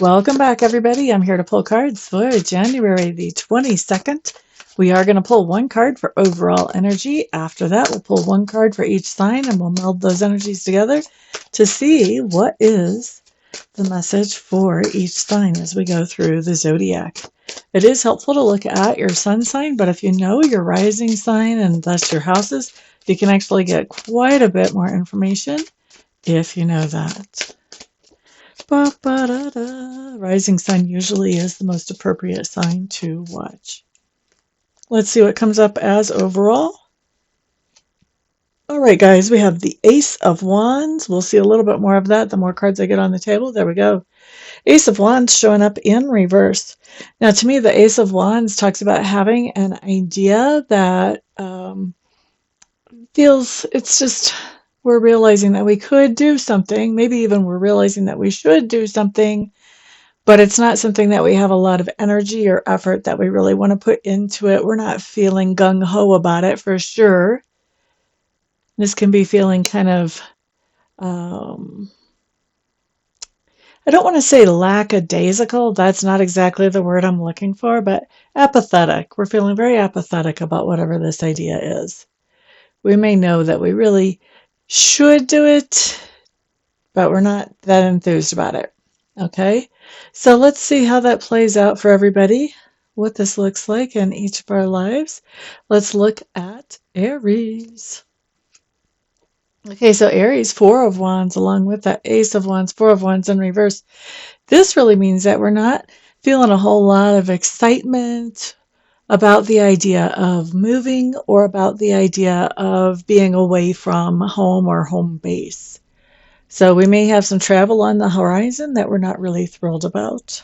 Welcome back, everybody. I'm here to pull cards for January the 22nd. We are going to pull one card for overall energy. After that, we'll pull one card for each sign and we'll meld those energies together to see what is the message for each sign as we go through the zodiac. It is helpful to look at your sun sign, but if you know your rising sign and thus your houses, you can actually get quite a bit more information if you know that. Ba-ba-da-da. Rising sign usually is the most appropriate sign to watch. Let's see what comes up as overall. All right, guys, we have the Ace of Wands. We'll see a little bit more of that the more cards I get on the table. There we go. Ace of Wands showing up in reverse. Now, to me, the Ace of Wands talks about having an idea that feels it's just we're realizing that we could do something. Maybe even we're realizing that we should do something, but it's not something that we have a lot of energy or effort that we really want to put into it. We're not feeling gung-ho about it for sure. This can be feeling kind of, I don't want to say lackadaisical. That's not exactly the word I'm looking for, but apathetic. We're feeling very apathetic about whatever this idea is. We may know that we really should do it, but we're not that enthused about it. Okay, so let's see how that plays out for everybody, what this looks like in each of our lives. Let's look at Aries. Okay, so Aries, Four of Wands, along with that Ace of Wands, Four of Wands in reverse. This really means that we're not feeling a whole lot of excitement about the idea of moving or about the idea of being away from home or home base. So we may have some travel on the horizon that we're not really thrilled about.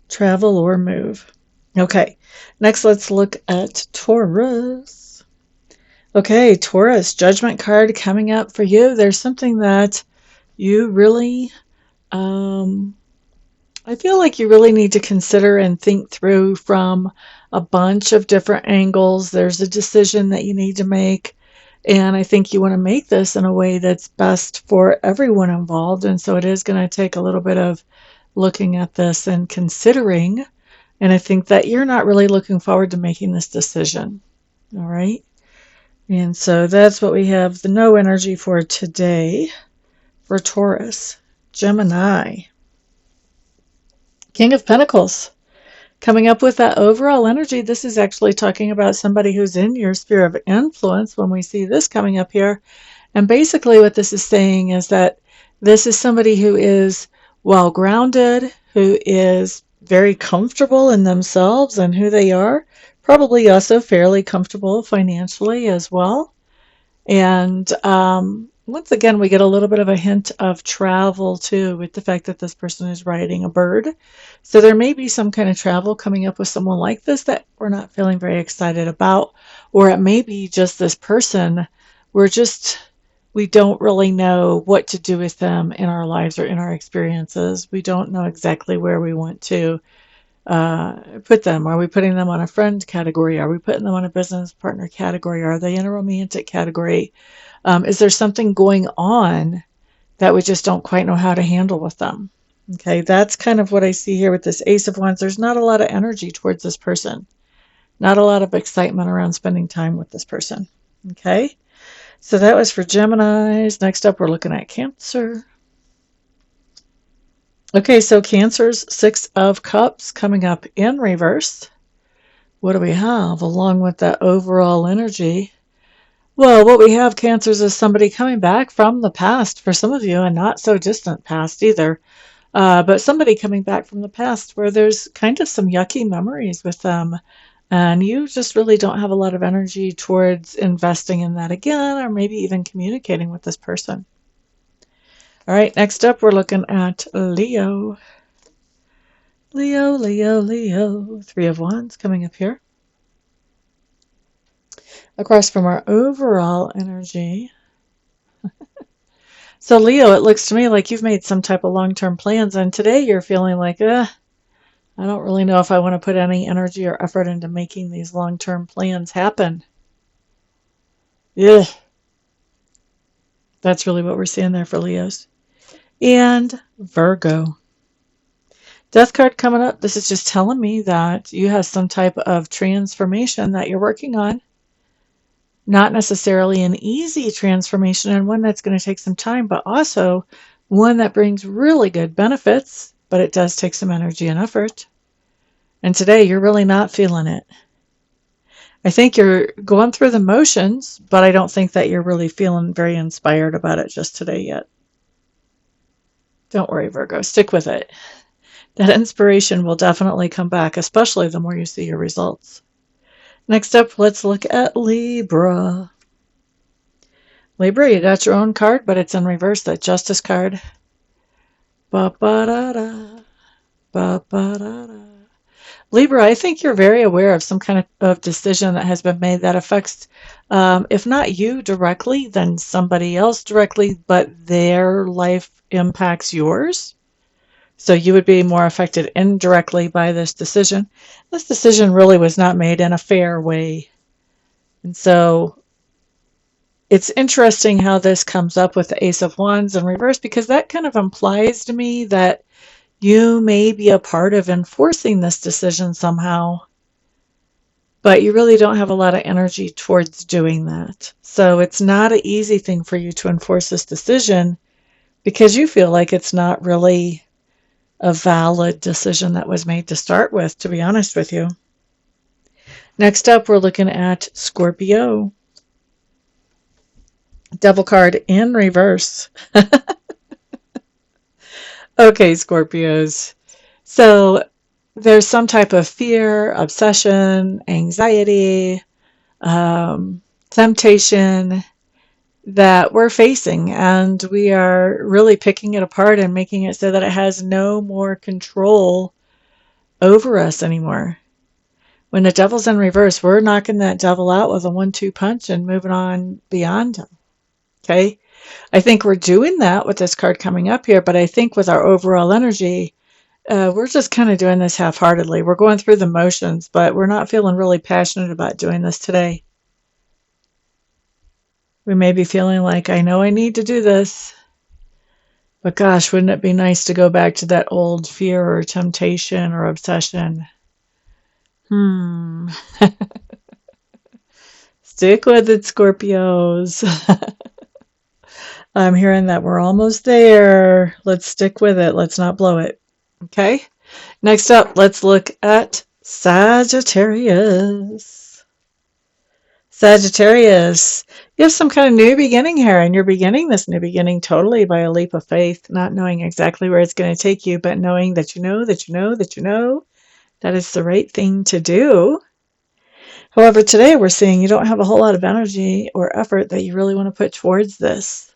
Travel or move. Okay, next let's look at Taurus. Okay, Taurus, Judgment card coming up for you. There's something that you really, I feel like you really need to consider and think through from a bunch of different angles. There's a decision that you need to make. And I think you want to make this in a way that's best for everyone involved. And so it is going to take a little bit of looking at this and considering. And I think that you're not really looking forward to making this decision. All right. And so that's what we have the no energy for today for Taurus. Gemini. King of Pentacles. Coming up with that overall energy, this is actually talking about somebody who's in your sphere of influence when we see this coming up here. And basically what this is saying is that this is somebody who is well-grounded, who is very comfortable in themselves and who they are, probably also fairly comfortable financially as well. And once again, we get a little bit of a hint of travel too with the fact that this person is riding a bird. So there may be some kind of travel coming up with someone like this that we're not feeling very excited about, or it may be just this person. We don't really know what to do with them in our lives or in our experiences. We don't know exactly where we want to put them. Are we putting them on a friend category? Are we putting them on a business partner category? Are they in a romantic category? Is there something going on that we just don't quite know how to handle with them? Okay, that's kind of what I see here with this Ace of Wands. There's not a lot of energy towards this person. Not a lot of excitement around spending time with this person. Okay, so that was for Geminis. Next up, we're looking at Cancer. Okay, so Cancer's Six of Cups coming up in reverse. What do we have along with that overall energy? Well, what we have, Cancers, is somebody coming back from the past for some of you, and not so distant past either. But somebody coming back from the past where there's kind of some yucky memories with them, and you just really don't have a lot of energy towards investing in that again, or maybe even communicating with this person. All right, next up, we're looking at Leo. Leo, Leo, Leo. Three of Wands coming up here. Across from our overall energy. So Leo, it looks to me like you've made some type of long-term plans, and today you're feeling like, I don't really know if I want to put any energy or effort into making these long-term plans happen. Yeah, that's really what we're seeing there for Leos. And Virgo. Death card coming up. This is just telling me that you have some type of transformation that you're working on. Not necessarily an easy transformation and one that's going to take some time, but also one that brings really good benefits, but it does take some energy and effort. And today you're really not feeling it. I think you're going through the motions, but I don't think that you're really feeling very inspired about it just today yet. Don't worry, Virgo. Stick with it. That inspiration will definitely come back, especially the more you see your results. Next up, let's look at Libra. Libra, you got your own card, but it's in reverse, that Justice card. Ba-ba-da-da, ba-ba-da-da. Libra, I think you're very aware of some kind of decision that has been made that affects, if not you directly, then somebody else directly, but their life impacts yours. So you would be more affected indirectly by this decision. This decision really was not made in a fair way. And so it's interesting how this comes up with the Ace of Wands in reverse, because that kind of implies to me that you may be a part of enforcing this decision somehow, but you really don't have a lot of energy towards doing that. So it's not an easy thing for you to enforce this decision because you feel like it's not really a valid decision that was made to start with, to be honest with you. Next up, we're looking at Scorpio. Devil card in reverse. Okay, Scorpios. So there's some type of fear, obsession, anxiety, temptation that we're facing, and we are really picking it apart and making it so that it has no more control over us anymore. When the devil's in reverse, we're knocking that devil out with a 1-2 punch and moving on beyond him. Okay? I think we're doing that with this card coming up here, but I think with our overall energy, we're just kind of doing this half-heartedly. We're going through the motions, but we're not feeling really passionate about doing this today. We may be feeling like, I know I need to do this, but gosh, wouldn't it be nice to go back to that old fear or temptation or obsession? Stick with it, Scorpios. I'm hearing that we're almost there. Let's stick with it. Let's not blow it. Okay? Next up, let's look at Sagittarius. Sagittarius, you have some kind of new beginning here, and you're beginning this new beginning totally by a leap of faith, not knowing exactly where it's going to take you, but knowing that you know that you know that you know that it's the right thing to do. However, today we're seeing you don't have a whole lot of energy or effort that you really want to put towards this.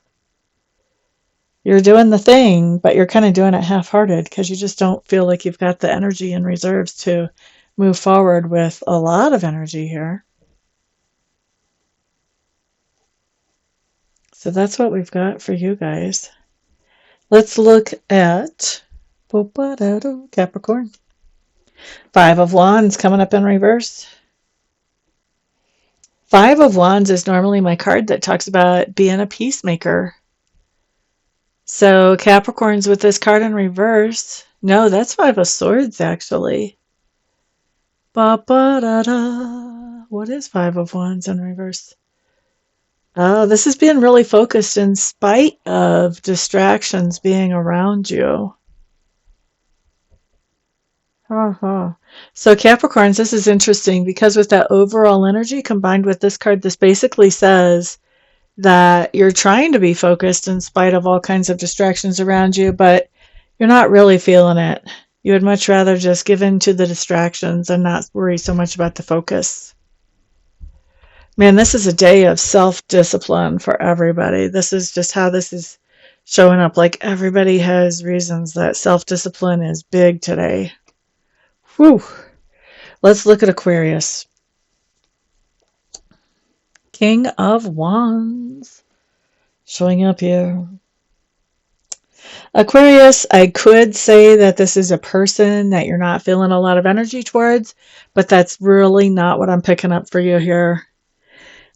You're doing the thing, but you're kind of doing it half-hearted because you just don't feel like you've got the energy and reserves to move forward with a lot of energy here. So that's what we've got for you guys. Let's look at Capricorn. 5 of Wands coming up in reverse. 5 of Wands is normally my card that talks about being a peacemaker. So Capricorns with this card in reverse. No, that's 5 of Swords actually. Ba-ba-da-da. What is 5 of Wands in reverse? Oh, this is being really focused in spite of distractions being around you. So Capricorns, this is interesting because with that overall energy combined with this card, this basically says that you're trying to be focused in spite of all kinds of distractions around you, but you're not really feeling it. You would much rather just give in to the distractions and not worry so much about the focus. Man, this is a day of self-discipline for everybody. This is just how this is showing up. Like everybody has reasons that self-discipline is big today. Whew. Let's look at Aquarius. King of Wands showing up here. Aquarius, I could say that this is a person that you're not feeling a lot of energy towards, but that's really not what I'm picking up for you here.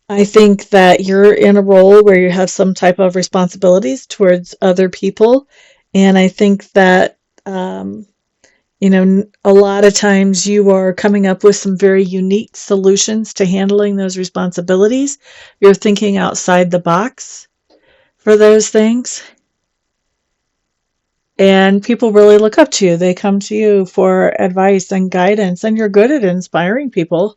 I think that you're in a role where you have some type of responsibilities towards other people, and I think that A lot of times you are coming up with some very unique solutions to handling those responsibilities. You're thinking outside the box for those things. And people really look up to you. They come to you for advice and guidance, and you're good at inspiring people.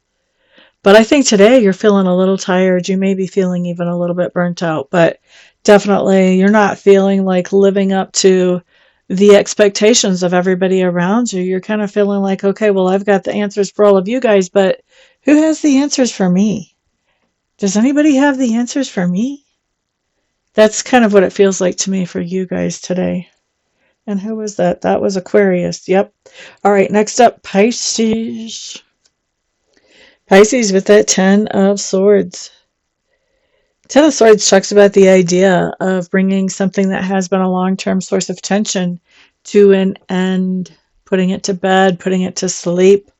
But I think today you're feeling a little tired. You may be feeling even a little bit burnt out, but definitely you're not feeling like living up to the expectations of everybody around you. You're kind of feeling like, okay, well, I've got the answers for all of you guys, but who has the answers for me? Does anybody have the answers for me? That's kind of what it feels like to me for you guys today. And who was that? That was Aquarius. Yep. All right, next up, Pisces. Pisces with that Ten of Swords. Ten of Swords talks about the idea of bringing something that has been a long-term source of tension to an end, putting it to bed, putting it to sleep.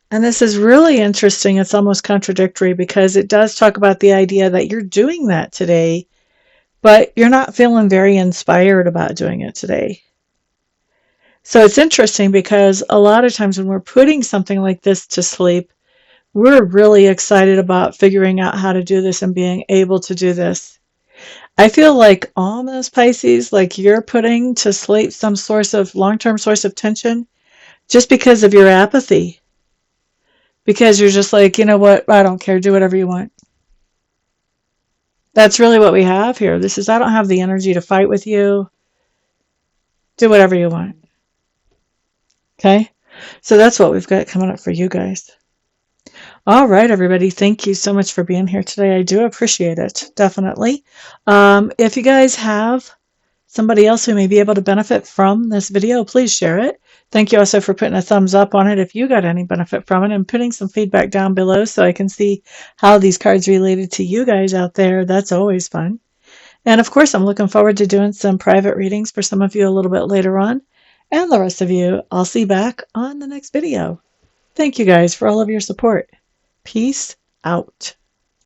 And this is really interesting. It's almost contradictory because it does talk about the idea that you're doing that today, but you're not feeling very inspired about doing it today. So it's interesting because a lot of times when we're putting something like this to sleep, we're really excited about figuring out how to do this and being able to do this. I feel like almost Pisces, like you're putting to sleep some source of long-term source of tension just because of your apathy. Because you're just like, you know what, I don't care, do whatever you want. That's really what we have here. This is, I don't have the energy to fight with you. Do whatever you want. Okay? So that's what we've got coming up for you guys. All right, everybody. Thank you so much for being here today. I do appreciate it. Definitely. If you guys have somebody else who may be able to benefit from this video, please share it. Thank you also for putting a thumbs up on it if you got any benefit from it, and putting some feedback down below so I can see how these cards related to you guys out there. That's always fun. And of course, I'm looking forward to doing some private readings for some of you a little bit later on. And the rest of you, I'll see back on the next video. Thank you guys for all of your support. Peace out.